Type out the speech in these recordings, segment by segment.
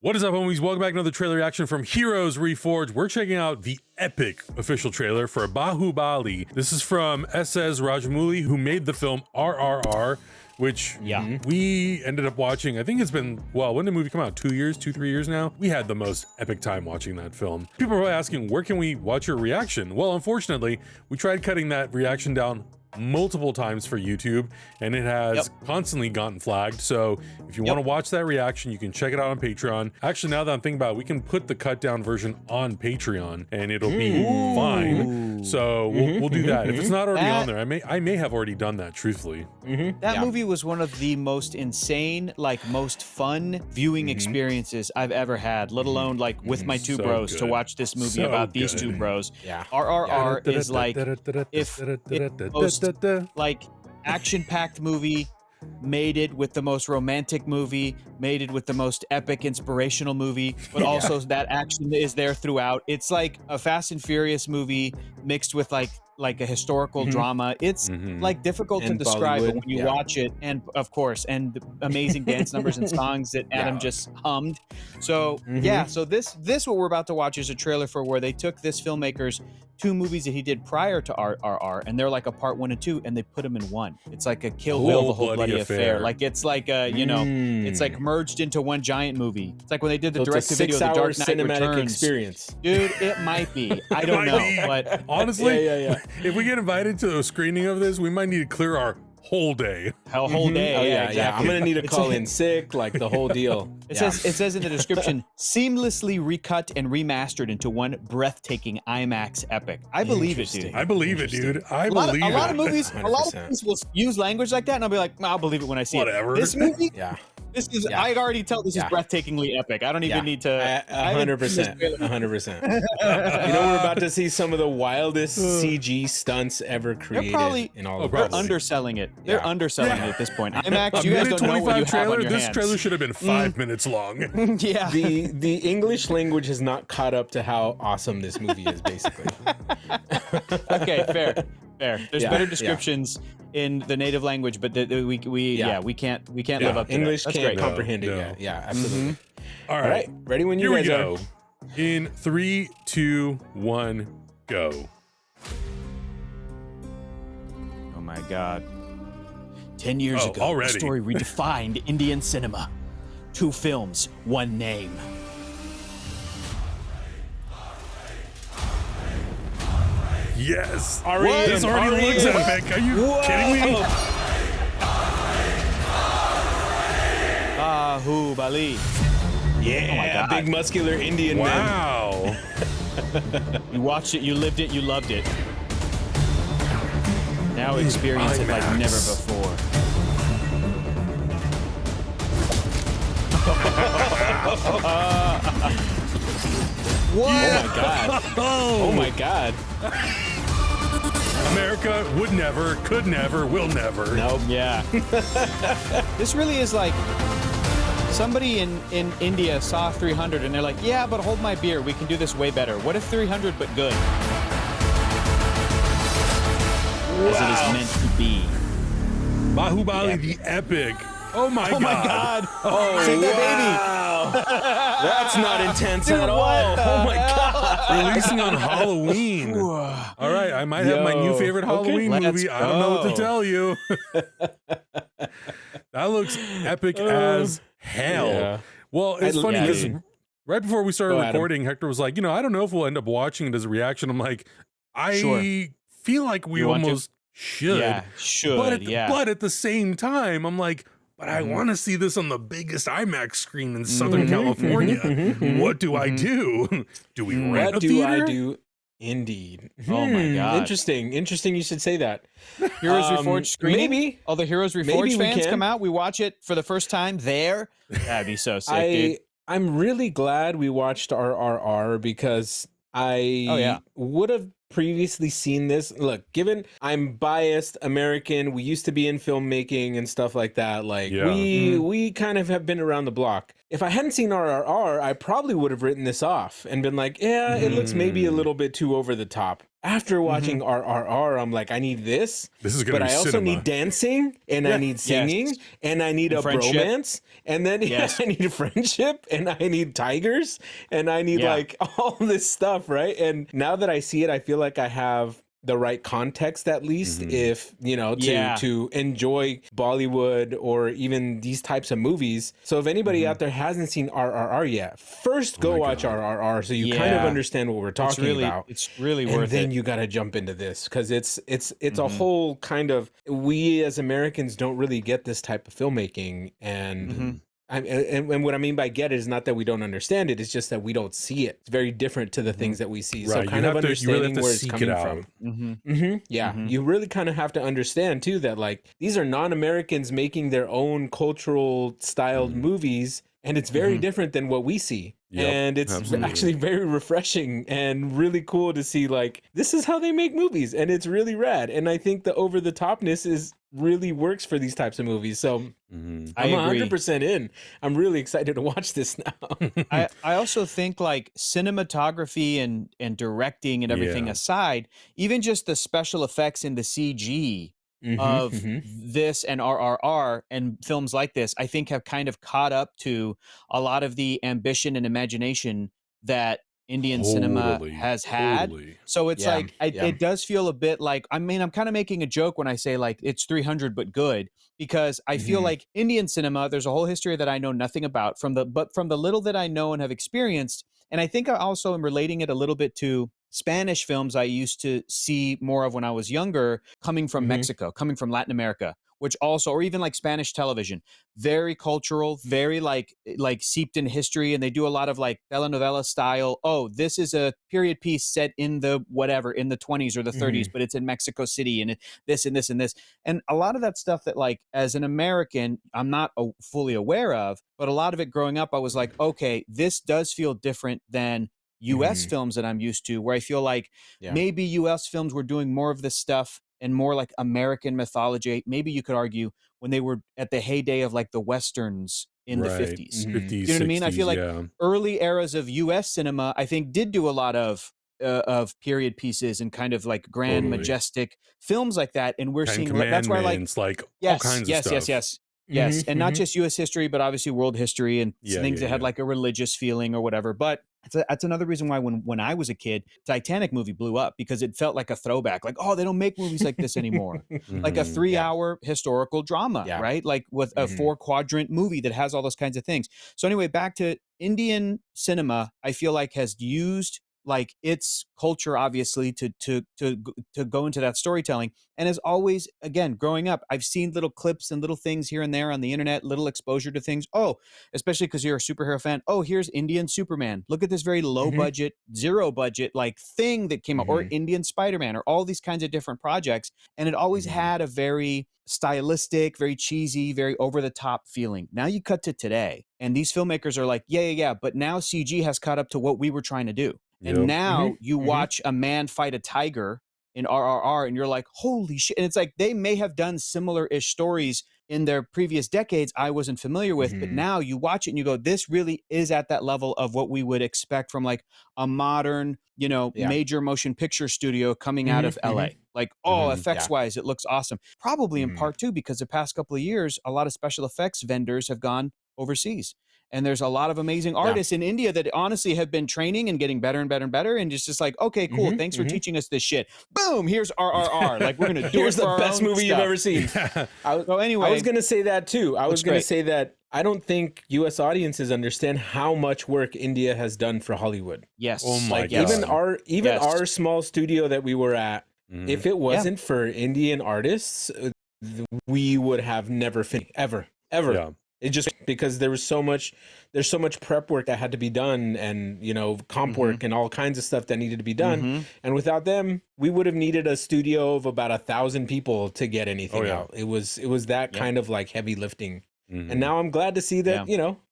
What is up, homies? Welcome back to another trailer reaction from Heroes Reforged. We're checking out the epic official trailer for Baahubali. This is from SS Rajamouli, who made the film RRR, which we ended up watching. I think it's been, well, when did the movie come out? 2 years, 3 years now? We had the most epic time watching that film. People are asking, where can we watch your reaction? Well, unfortunately, we tried cutting that reaction down multiple times for YouTube, and it has constantly gotten flagged. So if you want to watch that reaction, you can check it out on Patreon. Actually, now that I'm thinking about it, we can put the cut down version on Patreon and it'll be fine. So we'll do that. If it's not already on there, I may have already done that, truthfully. That movie was one of the most insane, like most fun viewing experiences I've ever had, let alone like with my two bros to watch this movie about these two bros. RRR is like if most like action-packed movie mated with the most romantic movie, mated with the most epic inspirational movie, but also that action is there throughout. It's like a Fast and Furious movie mixed with like a historical drama. It's like difficult to describe, but when you watch it, and of course, and amazing dance numbers and songs that Adam just hummed. So so this what we're about to watch is a trailer for where they took this filmmaker's two movies that he did prior to RRR, and they're like a part 1 and 2, and they put them in one. It's like a Kill Bill, the whole bloody affair. Like it's like a, you know, it's like merged into one giant movie. It's like when they did the direct-to-video, The Dark Knight cinematic Returns. Experience. Dude, it might be. I don't know, but honestly, if we get invited to a screening of this, we might need to clear our whole day. A whole day. Exactly. I'm gonna need to call in sick, like the whole deal. It says in the description, seamlessly recut and remastered into one breathtaking IMAX epic. I believe it, dude. I believe it, dude. A lot of movies will use language like that, and I'll be like, I'll believe it when I see it. This movie, this is. I already tell this is breathtaingly epic. I don't even need to. 100%. 100%. You know, we're about to see some of the wildest CG stunts ever created in all of They're underselling it. They're underselling it at this point. IMAX, you guys don't know what you have on your hands. This trailer should have been 5 minutes long. The English language has not caught up to how awesome this movie is, basically. Okay, fair. There's better descriptions in the native language, but we can't live up to English. That. Can't comprehend it yet. Yeah, absolutely. All right, ready when you guys go. In 3, 2, 1, go. Oh my God. 10 years ago, the story redefined Indian cinema. 2 films, 1 name. Yes. This already looks epic. Are you kidding me? Baahubali. Yeah, oh my God. Big muscular Indian man. Wow. You watched it, you lived it, you loved it. Now experience it like never before. What? Oh my God. Oh my God. America would never, could never, will never. Nope. Yeah. This really is like somebody in India saw 300 and they're like, yeah, but hold my beer. We can do this way better. What if 300 but good? As it is meant to be. Baahubali the epic. Oh my God. Oh, Take that baby. That's not intense at all. Oh my God. Releasing on Halloween. All right, I might have my new favorite Halloween movie. I don't know what to tell you. That looks epic as hell. Yeah. Well, it's funny because right before we started recording, Hector was like, you know, I don't know if we'll end up watching it as a reaction. I'm like, I feel like we almost should. Yeah, should. But at the same time, I'm like, but I want to see this on the biggest IMAX screen in Southern California. What do I do? Do we rent a theater? What do I do? Indeed. Oh my God. Interesting. Interesting you should say that. Heroes Reforged screening? Maybe. All the Heroes Reforged fans come out. We watch it for the first time there. That'd be so sick, dude. I'm really glad we watched RRR because I would have previously seen this. Look, given I'm biased American, we used to be in filmmaking and stuff like that. Like we kind of have been around the block. If I hadn't seen RRR, I probably would have written this off and been like, yeah, it looks maybe a little bit too over the top. After watching RRR, I'm like, I need this. This is gonna but be I also cinema. need dancing, and I need singing, and I need a bromance, and then I need a friendship, and I need tigers, and I need like all this stuff, right? And now that I see it, I feel like I have the right context, at least, if you know, to enjoy Bollywood or even these types of movies. So if anybody out there hasn't seen RRR yet, first go watch RRR so you kind of understand what we're talking about. It's really worth it. And then you got to jump into this, because it's a whole kind of, we as Americans don't really get this type of filmmaking, and and what I mean by get it is not that we don't understand it, it's just that we don't see it. It's very different to the things that we see. Right. So kind of understanding where it's coming from. Yeah. You really kind of have to understand too that like these are non-Americans making their own cultural styled movies, and it's very different than what we see. And it's actually very refreshing and really cool to see like this is how they make movies, and it's really rad. And I think the over the topness is really works for these types of movies. So I'm 100% in. I'm really excited to watch this now. I also think like cinematography and directing and everything aside, even just the special effects and the CG of this and RRR and films like this, I think have kind of caught up to a lot of the ambition and imagination that Indian cinema has had. So it's like, it does feel a bit like, I mean, I'm kind of making a joke when I say like it's 300 but good, because I feel like Indian cinema, there's a whole history that I know nothing about but from the little that I know and have experienced. And I think I also am relating it a little bit to Spanish films I used to see more of when I was younger, coming from Mexico, coming from Latin America, which also, or even like Spanish television, very cultural, very like seeped in history. And they do a lot of like telenovela style. Oh, this is a period piece set in the whatever, in the 20s or the 30s, but it's in Mexico City and this and this and this. And a lot of that stuff that like, as an American, I'm not fully aware of, but a lot of it growing up, I was like, okay, this does feel different than US films that I'm used to, where I feel like maybe US films were doing more of this stuff and more like American mythology. Maybe you could argue when they were at the heyday of like the Westerns in the 50s. 50s, you know what I mean? I feel like early eras of US cinema, I think, did do a lot of period pieces and kind of like grand, majestic films like that. And we're seeing that's where I like all kinds of stuff. Yes, and not just U.S. history, but obviously world history and things that had like a religious feeling or whatever. But that's another reason why when I was a kid, Titanic movie blew up, because it felt like a throwback. Like, oh, they don't make movies like this anymore. Like a 3-hour historical drama, right? Like with a 4-quadrant movie that has all those kinds of things. So anyway, back to Indian cinema, I feel like has used like its culture, obviously, to go into that storytelling. And as always, again, growing up, I've seen little clips and little things here and there on the internet, little exposure to things. Oh, especially because you're a superhero fan. Oh, here's Indian Superman. Look at this very low budget, zero budget like thing that came out, or Indian Spider-Man, or all these kinds of different projects. And it always had a very stylistic, very cheesy, very over the top feeling. Now you cut to today, and these filmmakers are like, yeah, but now CG has caught up to what we were trying to do. And now you watch a man fight a tiger in RRR, and you're like, holy shit. And it's like, they may have done similar-ish stories in their previous decades I wasn't familiar with, but now you watch it and you go, this really is at that level of what we would expect from like a modern, major motion picture studio coming out of LA. Like, effects-wise, it looks awesome. Probably in part too, because the past couple of years, a lot of special effects vendors have gone overseas. And there's a lot of amazing artists in India that honestly have been training and getting better and better and better. And it's just like, okay, cool. Thanks for teaching us this shit. Boom. Here's RRR. Like, we're going to do Here's it for the best movie you've ever seen. So anyway, I was going to say that too. I was going to say that I don't think U.S. audiences understand how much work India has done for Hollywood. Yes. Oh my God. Even our small studio that we were at, if it wasn't for Indian artists, we would have never finished ever. Yeah. It just because there's so much prep work that had to be done, and comp work and all kinds of stuff that needed to be done. And without them, we would have needed a studio of about 1,000 people to get anything out. It was that kind of like heavy lifting. And now I'm glad to see that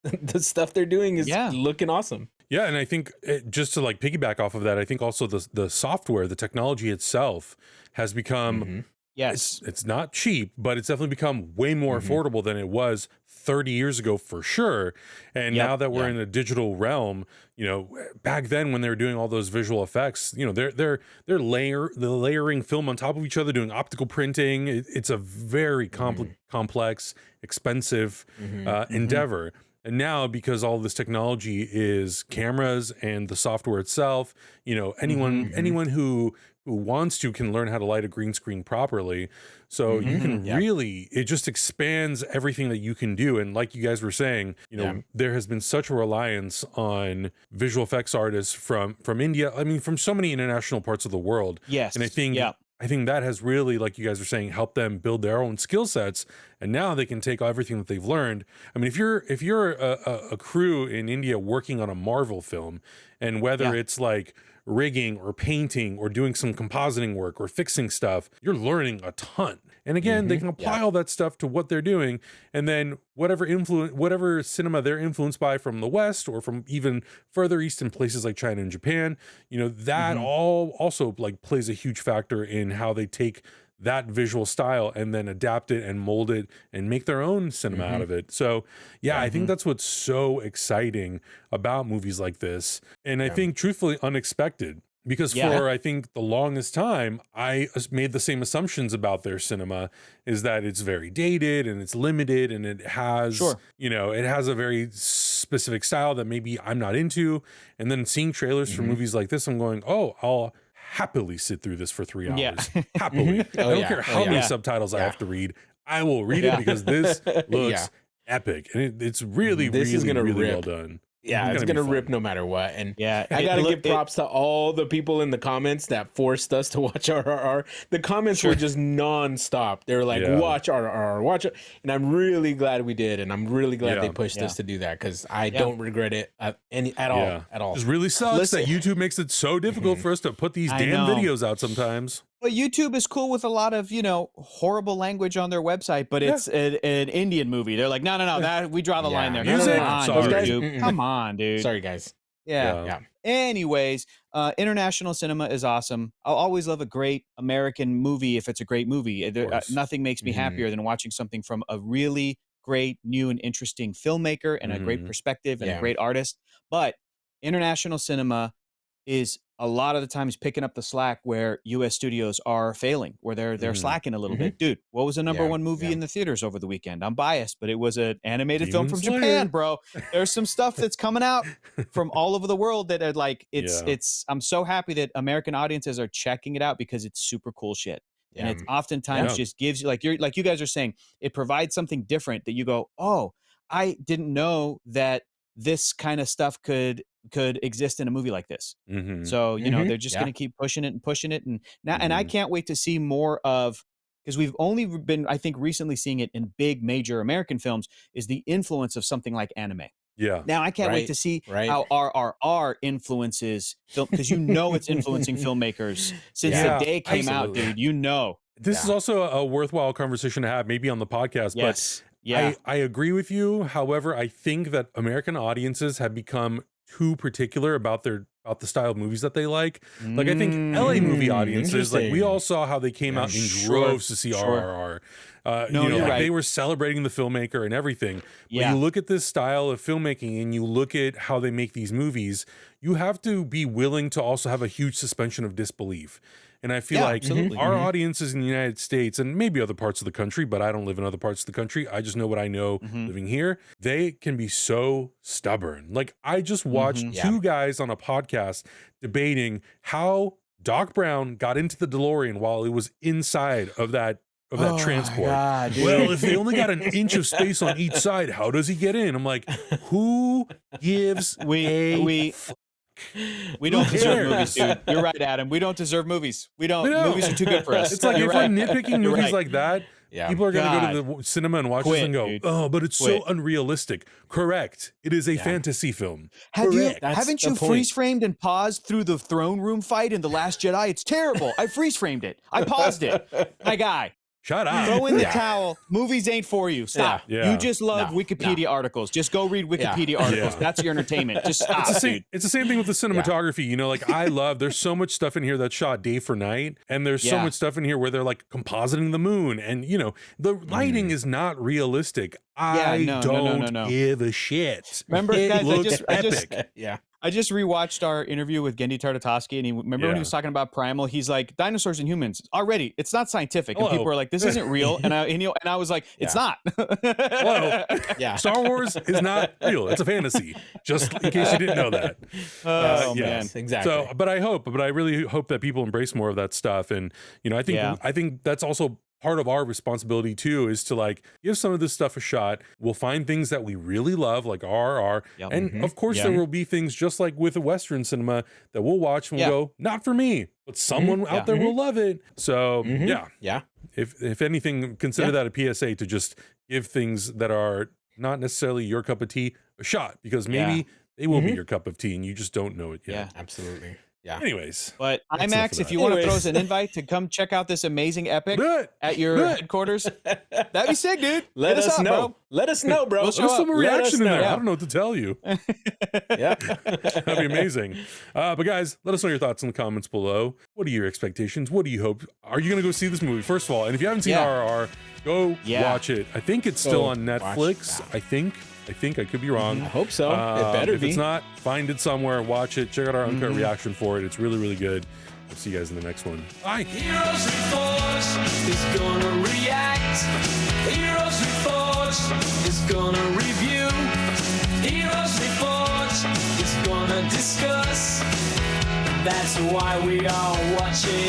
the stuff they're doing is looking awesome. Yeah, and I think just to like piggyback off of that, I think also the software, the technology itself has become Yes. It's not cheap, but it's definitely become way more affordable than it was 30 years ago for sure. And now that we're in a digital realm, you know, back then when they were doing all those visual effects, you know, they're layering film on top of each other, doing optical printing. It's a very complex, expensive endeavor. And now, because all this technology is cameras and the software itself, you know, anyone who wants to can learn how to light a green screen properly. So you can really, it just expands everything that you can do. And like you guys were saying, you know, there has been such a reliance on visual effects artists from India. I mean, from so many international parts of the world. Yes. And I think that has really, like you guys were saying, helped them build their own skill sets. And now they can take everything that they've learned. I mean, if you're a crew in India working on a Marvel film, and whether it's like rigging or painting or doing some compositing work or fixing stuff, you're learning a ton. And again, they can apply all that stuff to what they're doing. And then whatever cinema they're influenced by from the West or from even further east in places like China and Japan, you know, that all also like plays a huge factor in how they take that visual style and then adapt it and mold it and make their own cinema out of it. So I think that's what's so exciting about movies like this. And I think truthfully unexpected, because for I think the longest time, I made the same assumptions about their cinema, is that it's very dated and it's limited and it has, you know, it has a very specific style that maybe I'm not into. And then seeing trailers for movies like this, I'm going, oh, I'll happily sit through this for 3 hours. Happily. I don't care how many subtitles I have to read. I will read it because this looks epic. And it's really, really well done. Yeah, it's gonna rip no matter what. And I gotta give props to all the people in the comments that forced us to watch RRR. The comments were just nonstop. They were like, watch RRR, watch it. And I'm really glad we did. And I'm really glad they pushed us to do that, because I don't regret it at all. It just really sucks that YouTube makes it so difficult for us to put these damn videos out sometimes. Well, YouTube is cool with a lot of, you know, horrible language on their website, but it's an Indian movie. They're like, no, that we draw the line there. Come on, dude. Sorry, guys. Yeah. Anyways, international cinema is awesome. I'll always love a great American movie if it's a great movie. Nothing makes me happier than watching something from a really great, new, and interesting filmmaker and a great perspective and a great artist. But international cinema is a lot of the times picking up the slack where U.S. studios are failing, where they're slacking a little bit. Dude, what was the number one movie in the theaters over the weekend? I'm biased, but it was an animated film from Japan, bro. There's some stuff that's coming out from all over the world that are like, I'm so happy that American audiences are checking it out, because it's super cool shit. And it oftentimes just gives you, like you guys are saying, it provides something different that you go, oh, I didn't know that this kind of stuff could exist in a movie like this. So, you know, they're just going to keep pushing it. And now, and I can't wait to see more of, because we've only been, I think, recently seeing it in big major American films, is the influence of something like anime. Yeah. Now I can't wait to see how RRR influences film, because you know it's influencing filmmakers since the day came out, dude. You know. This is also a worthwhile conversation to have, maybe on the podcast, but I agree with you. However, I think that American audiences have become too particular about the style of movies that they like. Like, I think LA movie audiences, like, we all saw how they came out in droves to see RRR. They were celebrating the filmmaker and everything. When you look at this style of filmmaking and you look at how they make these movies, you have to be willing to also have a huge suspension of disbelief. And I feel like our audiences in the United States, and maybe other parts of the country, but I don't live in other parts of the country, I just know what I know living here, they can be so stubborn. Like, I just watched two guys on a podcast debating how Doc Brown got into the DeLorean while it was inside of that transport. God, well, if they only got an inch of space on each side, how does he get in? I'm like, who gives we don't deserve movies, dude. You're right, Adam. We don't deserve movies. We don't. Movies are too good for us. It's like, if we're nitpicking movies like that, people are going to go to the cinema and watch this and go, oh, but it's so unrealistic. Correct. It is a fantasy film. Haven't you freeze framed and paused through the throne room fight in The Last Jedi? It's terrible. I freeze framed it. I paused it. My guy. shut up. Throw in the towel. Movies ain't for you. Stop. Yeah. You just love Wikipedia articles. Just go read Wikipedia articles. That's your entertainment. Just stop, dude. It's the same thing with the cinematography. You know, like there's so much stuff in here that's shot day for night, and there's so much stuff in here where they're like compositing the moon, and you know, the lighting is not realistic. I don't give a shit. Remember, guys, I just rewatched our interview with Gendy Tartakovsky, and when he was talking about Primal, he's like, dinosaurs and humans, already, it's not scientific. And people were like, this isn't real. And I was like, it's not. Hello. Star Wars is not real. It's a fantasy, just in case you didn't know that. Man. Exactly. So, but I really hope that people embrace more of that stuff. And, you know, I think that's also part of our responsibility too, is to like give some of this stuff a shot. We'll find things that we really love, like RRR. And of course there will be things just like with the Western cinema that we'll watch and we'll go, not for me, but someone out there will love it. So if anything, consider that a PSA to just give things that are not necessarily your cup of tea a shot, because maybe they will be your cup of tea and you just don't know it yet. Yeah, absolutely. Yeah. Anyways, but IMAX, if you want to throw us an invite to come check out this amazing epic at your headquarters, that'd be sick, dude. Let us know. Bro. Let us know, bro. There's some reaction in there. I don't know what to tell you. That'd be amazing. But guys, let us know your thoughts in the comments below. What are your expectations? What do you hope? Are you going to go see this movie? First of all, and if you haven't seen RRR, go watch it. I think it's still on Netflix. I think I could be wrong. I hope so. It better if be. If it's not, find it somewhere, watch it, check out our uncut reaction for it. It's really, really good. We'll see you guys in the next one. Bye. Heroes Reforged is gonna react. Heroes Reforged is gonna review. Heroes Reforged is gonna discuss. That's why we are watching